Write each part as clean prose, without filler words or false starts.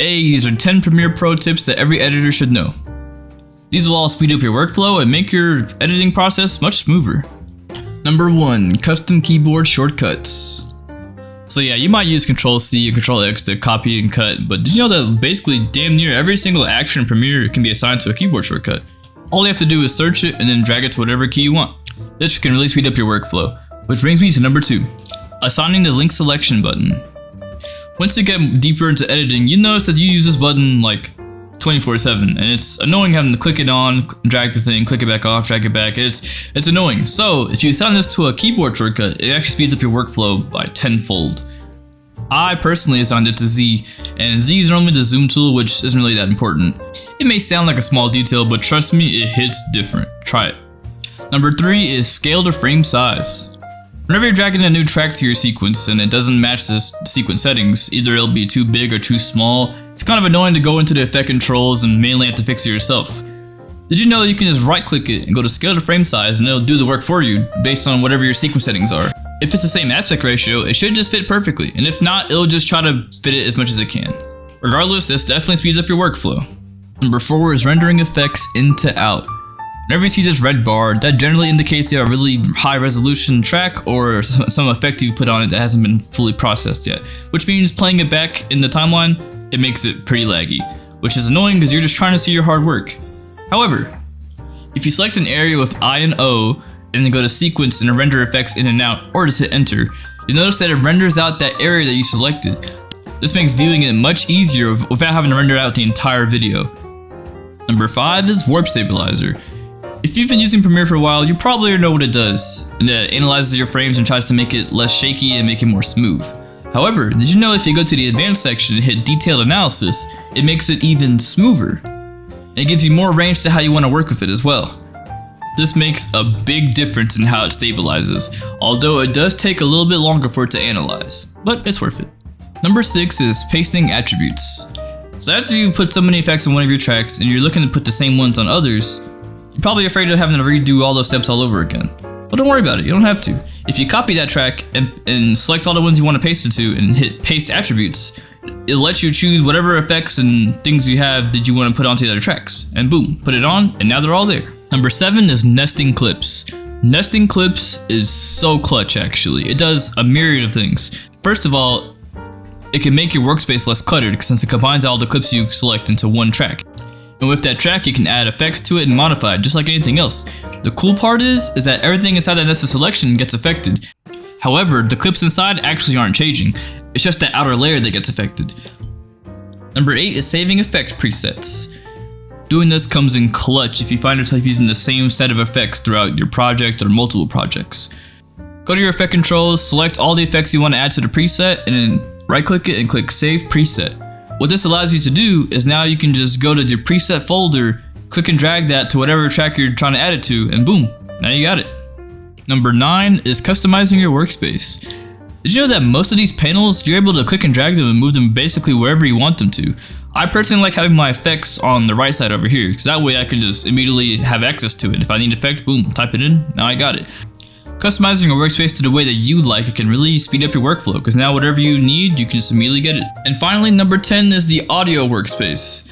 These are 10 Premiere Pro tips that every editor should know. These will all speed up your workflow and make your editing process much smoother. Number 1, custom keyboard shortcuts. So yeah, you might use Ctrl-C and Ctrl-X to copy and cut, but did you know that basically damn near every single action in Premiere can be assigned to a keyboard shortcut? All you have to do is search it and then drag it to whatever key you want. This can really speed up your workflow. Which brings me to number 2, assigning the link selection button. Once you get deeper into editing, you notice that you use this button like 24/7, and it's annoying having to click it on, drag the thing, click it back off, drag it back. It's annoying. So if you assign this to a keyboard shortcut, it actually speeds up your workflow by tenfold. I personally assigned it to Z, and Z is normally the zoom tool, which isn't really that important. It may sound like a small detail, but trust me, it hits different. Try it. Number 3 is scale to frame size. Whenever you're dragging a new track to your sequence and it doesn't match the sequence settings, either it'll be too big or too small, it's kind of annoying to go into the effect controls and mainly have to fix it yourself. Did you know you can just right click it and go to scale to frame size and it'll do the work for you based on whatever your sequence settings are? If it's the same aspect ratio, it should just fit perfectly, and if not, it'll just try to fit it as much as it can. Regardless, this definitely speeds up your workflow. Number 4 is rendering effects in to out. Whenever you see this red bar, that generally indicates you have a really high resolution track or some effect you've put on it that hasn't been fully processed yet, which means playing it back in the timeline, it makes it pretty laggy, which is annoying because you're just trying to see your hard work. However, if you select an area with I and O and then go to sequence and render effects in and out, or just hit enter, you'll notice that it renders out that area that you selected. This makes viewing it much easier without having to render out the entire video. Number 5 is warp stabilizer. If you've been using Premiere for a while, you probably know what it does, and it analyzes your frames and tries to make it less shaky and make it more smooth. However, did you know if you go to the advanced section and hit detailed analysis, it makes it even smoother. And it gives you more range to how you want to work with it as well. This makes a big difference in how it stabilizes, although it does take a little bit longer for it to analyze, but it's worth it. Number 6 is pasting attributes. So after you've put so many effects on one of your tracks and you're looking to put the same ones on others, you're probably afraid of having to redo all those steps all over again. But don't worry about it, you don't have to. If you copy that track and select all the ones you want to paste it to and hit paste attributes, it'll let you choose whatever effects and things you have that you want to put onto the other tracks. And boom, put it on, and now they're all there. Number 7 is nesting clips. Nesting clips is so clutch actually. It does a myriad of things. First of all, it can make your workspace less cluttered since it combines all the clips you select into one track. And with that track, you can add effects to it and modify it just like anything else. The cool part is that everything inside that nested selection gets affected. However, the clips inside actually aren't changing. It's just that outer layer that gets affected. Number 8 is saving effect presets. Doing this comes in clutch if you find yourself using the same set of effects throughout your project or multiple projects. Go to your effect controls, select all the effects you want to add to the preset, and then right click it and click Save Preset. What this allows you to do is now you can just go to your preset folder, click and drag that to whatever track you're trying to add it to, and boom, now you got it. Number 9 is customizing your workspace. Did you know that most of these panels, you're able to click and drag them and move them basically wherever you want them to? I personally like having my effects on the right side over here, because that way I can just immediately have access to it. If I need effect, boom, type it in, now I got it. Customizing your workspace to the way that you like it can really speed up your workflow, because now whatever you need, you can just immediately get it. And finally, number 10 is the audio workspace.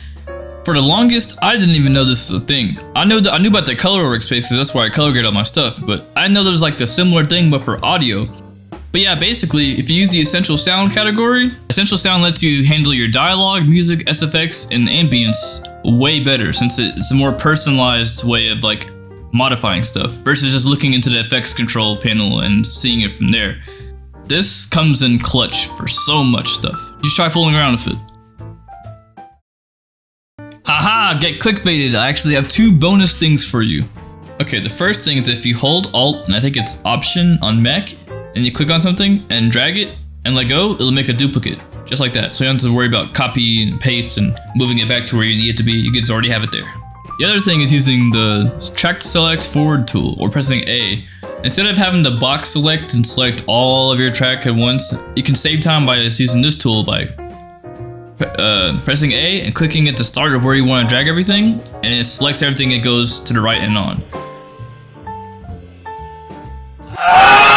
For the longest, I didn't even know this was a thing. I knew about the color workspace because that's where I color grade all my stuff, but I didn't know there's like a similar thing but for audio. But yeah, basically, if you use the Essential Sound category, Essential Sound lets you handle your dialogue, music, SFX, and ambience way better since it's a more personalized way of like modifying stuff versus just looking into the effects control panel and seeing it from there. This comes in clutch for so much stuff. Just try fooling around with it. Haha, get clickbaited. I actually have 2 bonus things for you. Okay, the first thing is if you hold Alt, and I think it's Option on Mac, and you click on something and drag it and let go, it'll make a duplicate. Just like that. So you don't have to worry about copy and paste and moving it back to where you need it to be. You just already have it there. The other thing is using the Track Select Forward tool or pressing A. Instead of having to box select and select all of your track at once, you can save time by just using this tool by pressing A and clicking at the start of where you want to drag everything, and it selects everything that goes to the right and on.